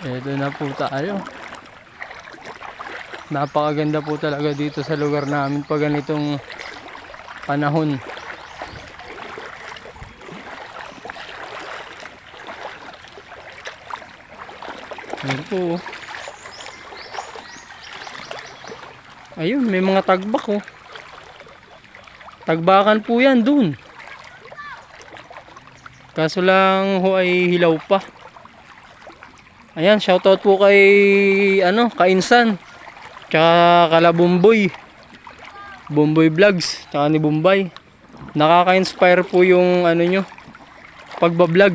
Eto na po tayo. Napakaganda po talaga dito sa lugar namin pag ganitong panahon. Ayun po. Ayun, may mga tagbak oh. Tagbakan po yan dun. Kaso lang ho ay hilaw pa. Ayan, shoutout po kay Kainsan. Tsaka kala Bumboy. Bumboy Vlogs, tsaka ni Bombay. Nakaka-inspire po yung nyo, pagbablog.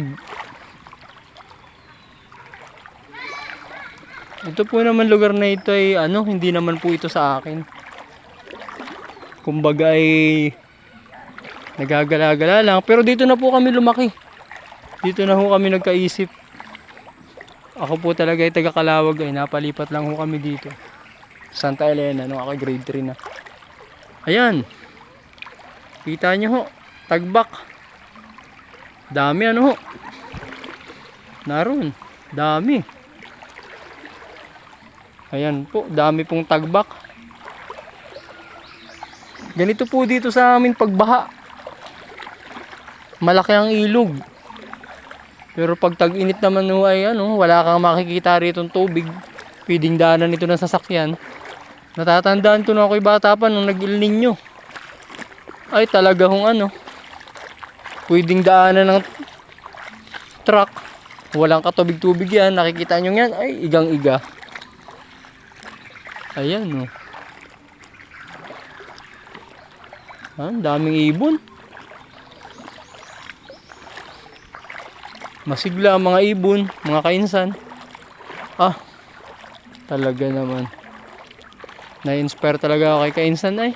Ito po naman lugar na ito ay hindi naman po ito sa akin. Kumbaga ay nagagala-gala lang. Pero dito na po kami lumaki. Dito na ho kami nagkaisip. Ako po talaga ay taga Calawag ay napalipat lang ho kami dito. Santa Elena nung ako grade 3 na. Ayan. Kita nyo ho. Tagbak. Dami ho. Naroon. Dami. Ayan po. Dami pong tagbak. Ganito po dito sa amin pagbaha. Malaki ang ilog. Pero pag tag-init naman ho ay wala kang makikita rito ng tubig. Pwedeng daanan ito ng sasakyan. Natatandaan ko na ako'y bata pa nung nag-Il Niño. Ay talaga hong pwedeng daanan ng truck. Walang katubig-tubig yan. Nakikita nyo yan. Ay igang-iga. Ayan oh. Ang daming ibon. Masigla ang mga ibon, mga kainsan. Talaga naman. Na-inspire talaga ako kay kainsan ay.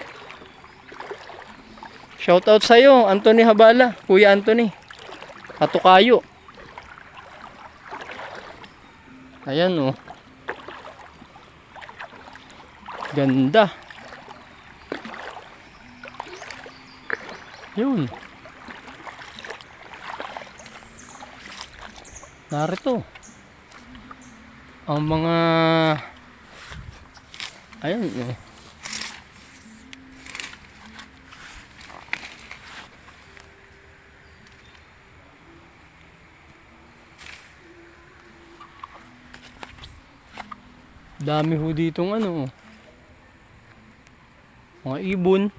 Shoutout sa'yo, Anthony Habala, Kuya Anthony. Katukayo. Ayan oh. Ganda. Yun. Narito ang mga ayun oh. Dami ho ditong mga ibon.